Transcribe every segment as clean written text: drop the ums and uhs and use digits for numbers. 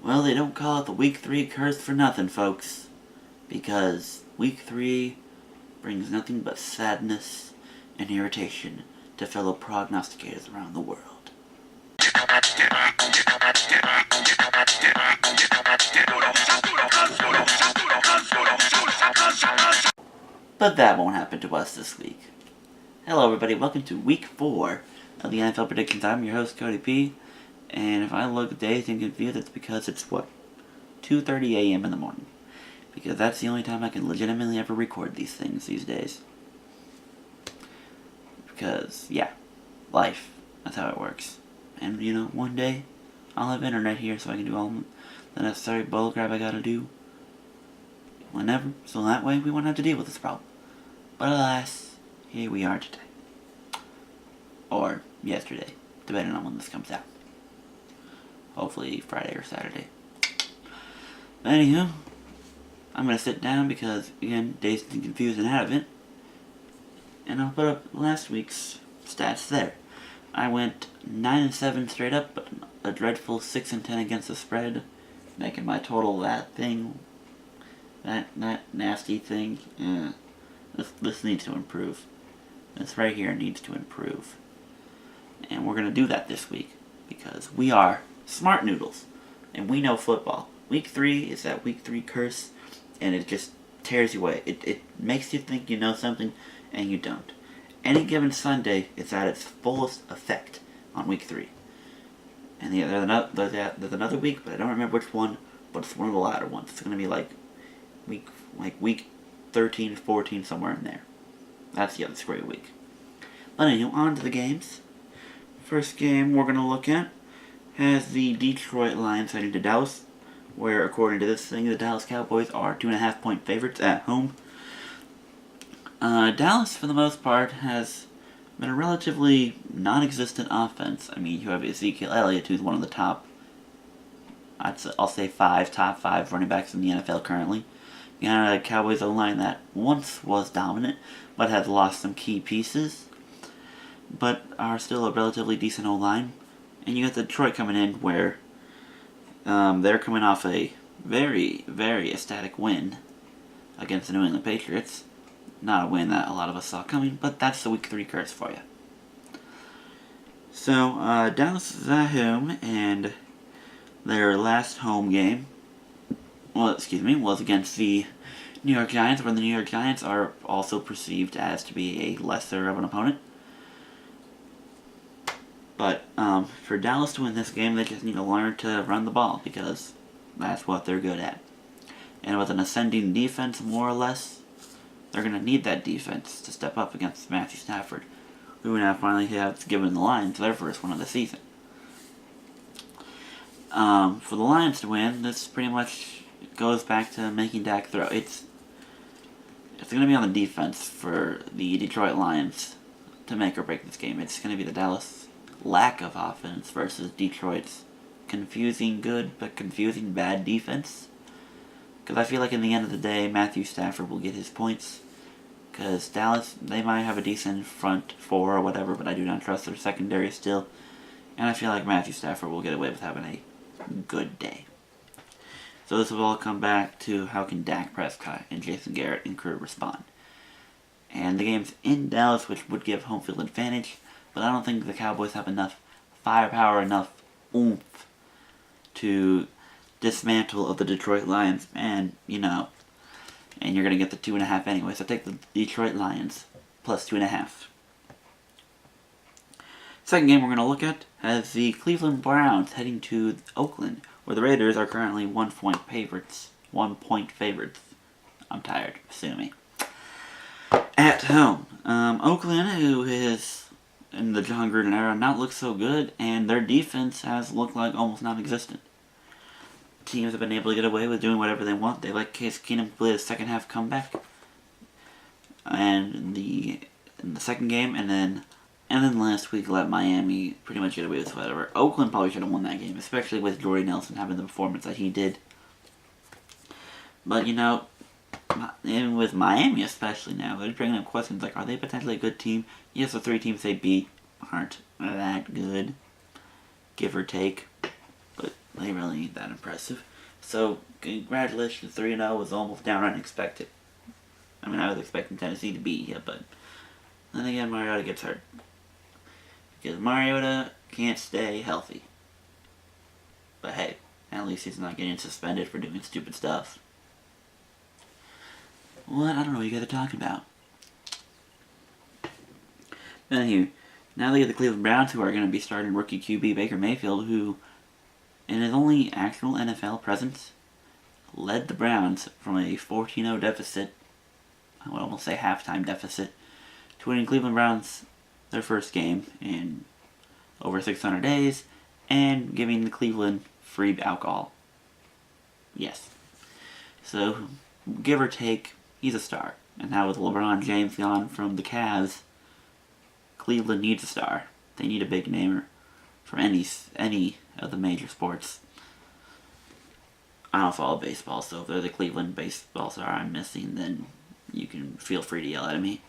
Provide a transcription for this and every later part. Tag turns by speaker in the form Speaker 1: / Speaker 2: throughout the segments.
Speaker 1: Well, they don't call it the Week 3 curse for nothing, folks. Because Week 3 brings nothing but sadness and irritation to fellow prognosticators around the world. But that won't happen to us this week. Hello everybody, welcome to Week 4 of the NFL Predictions. I'm your host, Cody P. And if I look dazed and confused, it's because it's, 2:30 a.m. in the morning. Because that's the only time I can legitimately ever record these things these days. Because, yeah, life. That's how it works. And, one day, I'll have internet here so I can do all the necessary bullcrap I gotta do. Whenever. So that way, we won't have to deal with this problem. But alas, here we are today. Or yesterday, depending on when this comes out. Hopefully Friday or Saturday. But anywho, I'm going to sit down because, again, dazed and confused and out of it. And I'll put up last week's stats there. I went 9-7 straight up, but a dreadful 6-10 against the spread, making my total that nasty thing. This needs to improve. This right here needs to improve. And we're going to do that this week, because we are smart noodles, and we know football. Week 3 is that Week 3 curse, and it just tears you away. It makes you think you know something, and you don't. Any given Sunday, it's at its fullest effect on Week 3. And there's another week, but I don't remember which one, but it's one of the latter ones. It's going to be like week 13, 14, somewhere in there. That's the other square week. But anyway, on to the games. First game we're going to look at has the Detroit Lions heading to Dallas, where, according to this thing, the Dallas Cowboys are 2.5-point favorites at home. Dallas, for the most part, has been a relatively non-existent offense. I mean, you have Ezekiel Elliott, who's one of the top, I'll say top 5 running backs in the NFL currently. You have a Cowboys O-line that once was dominant, but has lost some key pieces, but are still a relatively decent O-line. And you got Detroit coming in where they're coming off a very, very ecstatic win against the New England Patriots. Not a win that a lot of us saw coming, but that's the Week 3 curse for you. So, Dallas is at home, and their last home game, was against the New York Giants, where the New York Giants are also perceived as to be a lesser of an opponent. But for Dallas to win this game, they just need to learn to run the ball, because that's what they're good at. And with an ascending defense, more or less, they're going to need that defense to step up against Matthew Stafford, who now finally has given the Lions their first one of the season. For the Lions to win, this pretty much goes back to making Dak throw. It's going to be on the defense for the Detroit Lions to make or break this game. It's going to be the Dallas lack of offense versus Detroit's confusing good but confusing bad defense. Because I feel like in the end of the day, Matthew Stafford will get his points. Because Dallas, they might have a decent front four or whatever, but I do not trust their secondary still. And I feel like Matthew Stafford will get away with having a good day. So this will all come back to how can Dak Prescott and Jason Garrett and crew respond. And the game's in Dallas, which would give home field advantage. But I don't think the Cowboys have enough firepower, enough oomph to dismantle of the Detroit Lions. And, and you're going to get the 2.5 anyway. So take the Detroit Lions plus 2.5. Second game we're going to look at has the Cleveland Browns heading to Oakland, where the Raiders are currently 1-point favorites. 1-point favorites. I'm tired. Sue me. At home. Oakland, who is in the John Gruden era, not looked so good, and their defense has looked like almost non-existent. Teams have been able to get away with doing whatever they want. They let Case Keenum play the second half comeback, and in the second game, and then last week let Miami pretty much get away with whatever. Oakland probably should have won that game, especially with Jordy Nelson having the performance that he did. But and with Miami especially now, they're bringing up questions like, are they potentially a good team? Yes, the 3 teams they beat aren't that good, give or take. But They really ain't that impressive. So, congratulations, 3-0 was almost downright unexpected. I mean, I was expecting Tennessee to beat you, but then again, Mariota gets hurt. Because Mariota can't stay healthy. But hey, at least he's not getting suspended for doing stupid stuff. What? I don't know what you guys are talking about. Anyway, now they get the Cleveland Browns, who are going to be starting rookie QB Baker Mayfield, who, in his only actual NFL presence, led the Browns from a 14-0 deficit, I would almost say halftime deficit, to winning Cleveland Browns their first game in over 600 days, and giving the Cleveland free alcohol. Yes. So, give or take, he's a star. And now with LeBron James gone from the Cavs, Cleveland needs a star. They need a big namer from any of the major sports. I don't follow baseball, so if they're the Cleveland baseball star I'm missing, then you can feel free to yell at me.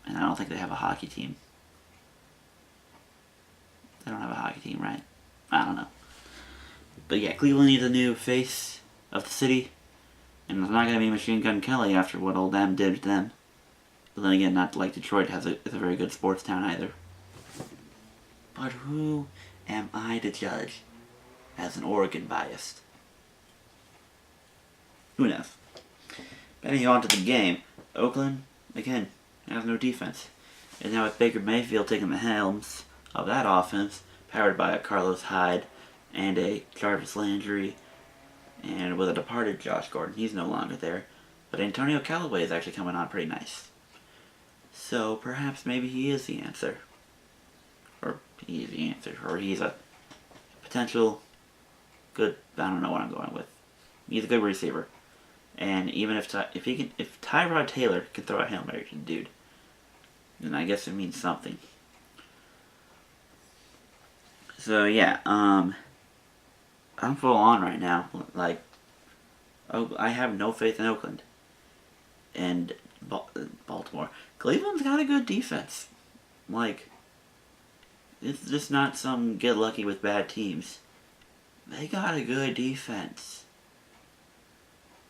Speaker 1: And I don't think they have a hockey team. They don't have a hockey team, right? I don't know. But yeah, Cleveland needs a new face of the city. And it's not going to be Machine Gun Kelly after what old M did to them. But then again, not like Detroit is a very good sports town either. But who am I to judge as an Oregon biased? Who knows? But anyway, on to the game. Oakland, again, has no defense. And now with Baker Mayfield taking the helms of that offense, powered by a Carlos Hyde and a Jarvis Landry, and with a departed Josh Gordon, he's no longer there. But Antonio Callaway is actually coming on pretty nice. So perhaps maybe he is the answer. Or he's the answer. Or he's a potential good, I don't know what I'm going with. He's a good receiver. And even if Tyrod Taylor can throw a Hail Mary to the dude, then I guess it means something. So yeah, I'm full on right now. Like, I have no faith in Oakland. And Baltimore. Cleveland's got a good defense. Like, it's just not some get lucky with bad teams. They got a good defense.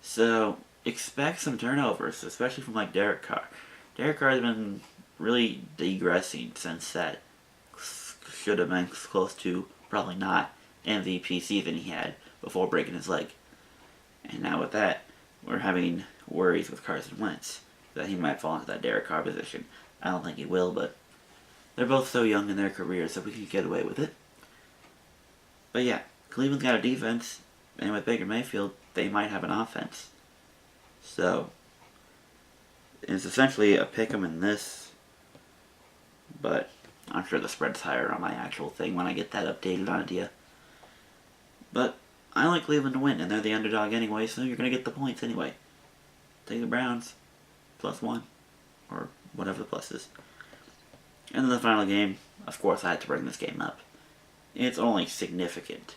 Speaker 1: So, expect some turnovers, especially from like Derek Carr. Derek Carr has been really degressing since that should have been close to, probably not, MVP season he had before breaking his leg. And now with that, we're having worries with Carson Wentz that he might fall into that Derek Carr position. I don't think he will, but they're both so young in their careers that we can get away with it. But yeah, Cleveland's got a defense, and with Baker Mayfield, they might have an offense. So, it's essentially a pick 'em in this, but I'm sure the spread's higher on my actual thing when I get that updated idea. But I like Cleveland to win, and they're the underdog anyway, so you're going to get the points anyway. Take the Browns, +1, or whatever the plus is. And then the final game, of course I had to bring this game up. It's only significant.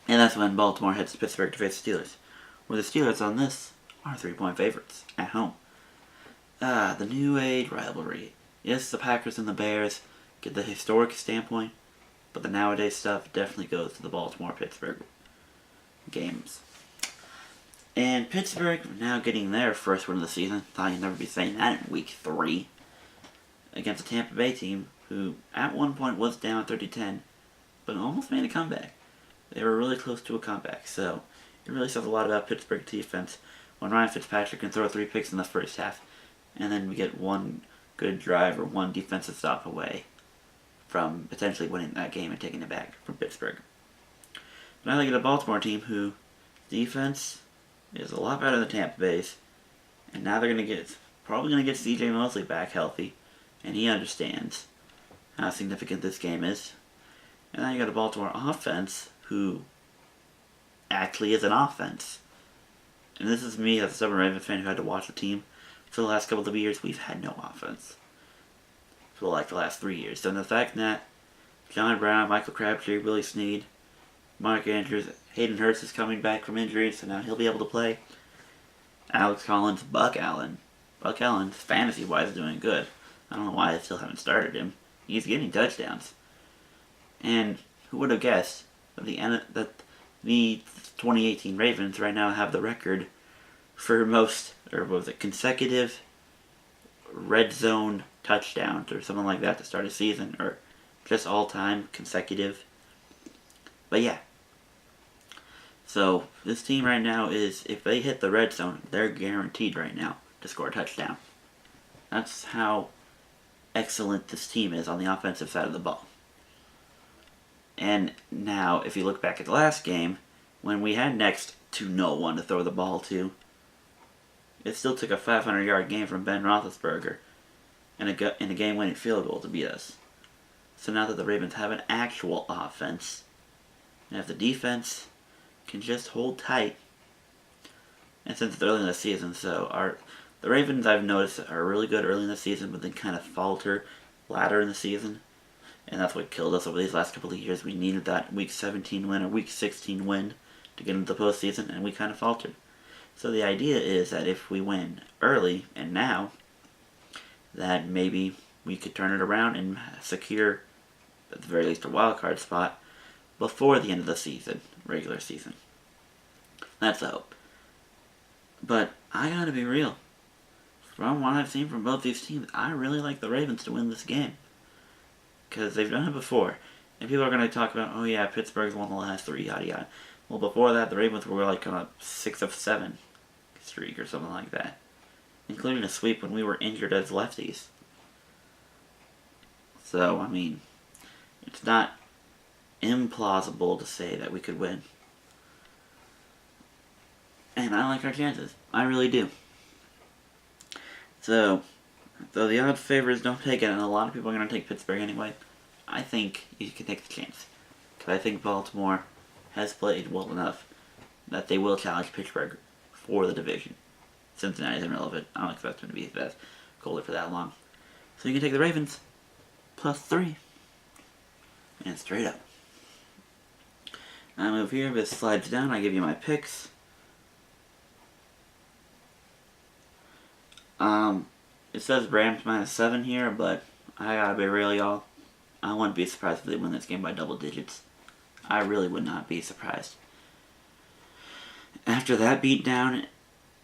Speaker 1: And that's when Baltimore heads to Pittsburgh to face the Steelers. Where the Steelers on this are 3-point favorites at home. The New Age rivalry. Yes, the Packers and the Bears get the historic standpoint, but the nowadays stuff definitely goes to the Baltimore-Pittsburgh games. And Pittsburgh now getting their first win of the season. Thought you'd never be saying that in week 3. Against a Tampa Bay team who at one point was down 30-10, but almost made a comeback. They were really close to a comeback, so it really says a lot about Pittsburgh defense when Ryan Fitzpatrick can throw 3 picks in the first half, and then we get one good drive or one defensive stop away from potentially winning that game and taking it back from Pittsburgh. But now they get a Baltimore team who defense is a lot better than Tampa Bay's, and now they're probably going to get C.J. Mosley back healthy, and he understands how significant this game is. And now you got a Baltimore offense who actually is an offense. And this is me as a stubborn Ravens fan who had to watch the team for the last couple of years. We've had no offense for like the last 3 years. So the fact that John Brown, Michael Crabtree, Willie Snead, Mark Andrews, Hayden Hurst is coming back from injury, so now he'll be able to play. Alex Collins, Buck Allen. Buck Allen's fantasy-wise doing good. I don't know why I still haven't started him. He's getting touchdowns. And who would have guessed that the 2018 Ravens right now have the record for most, or what was it, consecutive red zone touchdowns or something like that to start a season, or just all time consecutive. But yeah. So this team right now is, if they hit the red zone, they're guaranteed right now to score a touchdown. That's how excellent this team is on the offensive side of the ball. And now, if you look back at the last game, when we had next to no one to throw the ball to, it still took a 500-yard game from Ben Roethlisberger and a game-winning field goal to beat us. So now that the Ravens have an actual offense, and if the defense can just hold tight, and since it's early in the season, so the Ravens, I've noticed, are really good early in the season, but then kind of falter later in the season. And that's what killed us over these last couple of years. We needed that Week 17 win or Week 16 win to get into the postseason, and we kind of faltered. So the idea is that if we win early and now, that maybe we could turn it around and secure, at the very least, a wild card spot before the end of the season, regular season. That's the hope. But I gotta be real. From what I've seen from both these teams, I really like the Ravens to win this game. Because they've done it before. And people are going to talk about, oh yeah, Pittsburgh's won the last 3, yada yada. Well, before that, the Ravens were like on a 6 of 7 streak or something like that. Including a sweep when we were injured as lefties. So, I mean, it's not implausible to say that we could win. And I like our chances. I really do. So, though the odds favors don't take it, and a lot of people are going to take Pittsburgh anyway, I think you can take the chance. Because I think Baltimore has played well enough that they will challenge Pittsburgh for the division. Cincinnati is irrelevant. I don't expect them to be that colder for that long. So you can take the Ravens +3. And straight up. I move here, this slides down, I give you my picks. It says Rams -7 here, but I gotta be real, y'all. I wouldn't be surprised if they win this game by double digits. I really would not be surprised. After that beatdown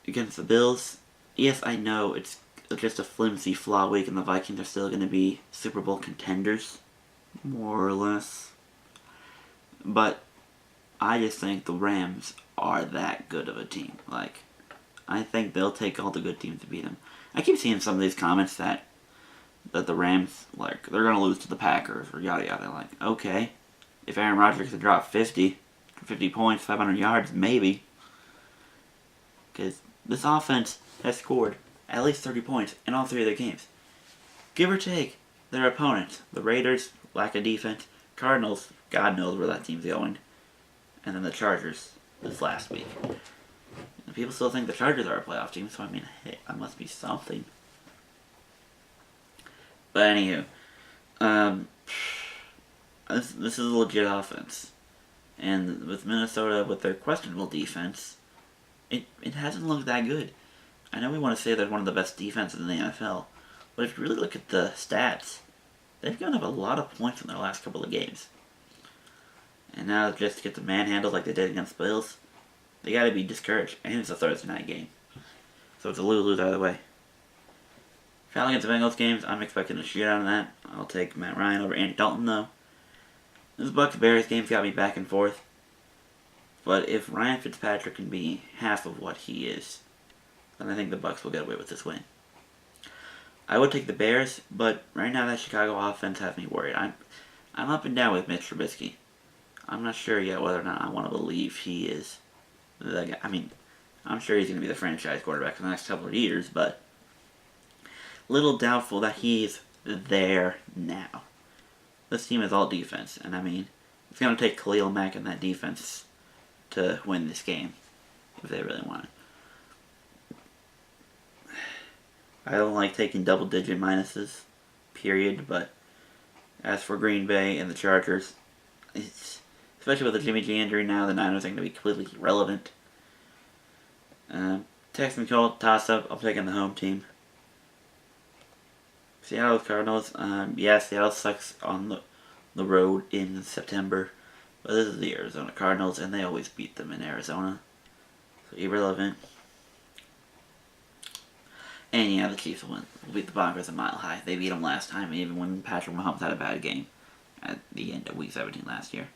Speaker 1: against the Bills, yes, I know it's just a flimsy flaw week and the Vikings are still going to be Super Bowl contenders, more or less. But I just think the Rams are that good of a team. Like, I think they'll take all the good teams to beat them. I keep seeing some of these comments that the Rams, like, they're going to lose to the Packers or yada yada. Like, okay, if Aaron Rodgers could drop 50 points, 500 yards, maybe. Because this offense has scored at least 30 points in all 3 of their games. Give or take their opponents. The Raiders, lack of defense. Cardinals, God knows where that team's going. And then the Chargers this last week. And people still think the Chargers are a playoff team, so I mean, hey, that must be something. But anywho, this is a legit offense. And with Minnesota, with their questionable defense, it hasn't looked that good. I know we want to say they're one of the best defenses in the NFL, but if you really look at the stats, they've given up a lot of points in their last couple of games. And now just to get the manhandled like they did against the Bills, they got to be discouraged. And it's a Thursday night game. So it's a lose-lose either way. Falcons against the Bengals games, I'm expecting a shootout on that. I'll take Matt Ryan over Andy Dalton, though. This Bucs-Bears game's got me back and forth. But if Ryan Fitzpatrick can be half of what he is, then I think the Bucs will get away with this win. I would take the Bears, but right now that Chicago offense has me worried. I'm up and down with Mitch Trubisky. I'm not sure yet whether or not I want to believe he is the guy. I mean, I'm sure he's going to be the franchise quarterback for the next couple of years, but little doubtful that he's there now. This team is all defense, and I mean, it's going to take Khalil Mack and that defense to win this game, if they really want it. I don't like taking double-digit minuses, period, but as for Green Bay and the Chargers, especially with the Jimmy G injury now, the Niners are going to be completely irrelevant. Texans Colts toss-up, I'm taking the home team. Seattle Cardinals, yeah, Seattle sucks on the road in September. But this is the Arizona Cardinals, and they always beat them in Arizona. So irrelevant. And yeah, the Chiefs will beat the Broncos a mile high. They beat them last time, even when Patrick Mahomes had a bad game at the end of Week 17 last year.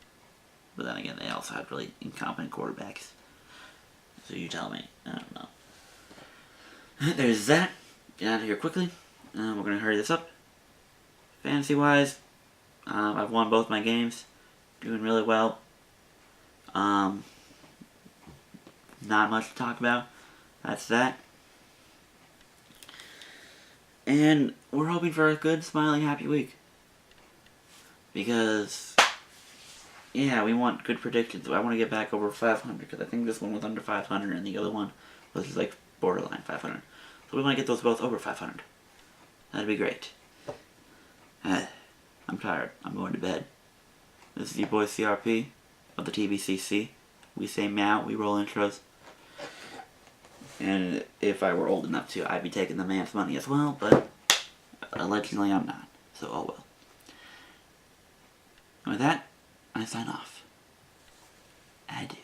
Speaker 1: But then again, they also had really incompetent quarterbacks. So you tell me. I don't know. There's that. Get out of here quickly. We're going to hurry this up. Fantasy-wise, I've won both my games. Doing really well. Not much to talk about. That's that. And we're hoping for a good, smiling, happy week. Because, yeah, we want good predictions. I want to get back over 500, because I think this one was under 500 and the other one was like borderline 500. So we want to get those both over 500. That'd be great. I'm tired. I'm going to bed. This is your boy CRP of the TBCC. We say meow, we roll intros. And if I were old enough to, I'd be taking the man's money as well, but allegedly I'm not. So, oh well. And with that, I sign off. Adieu.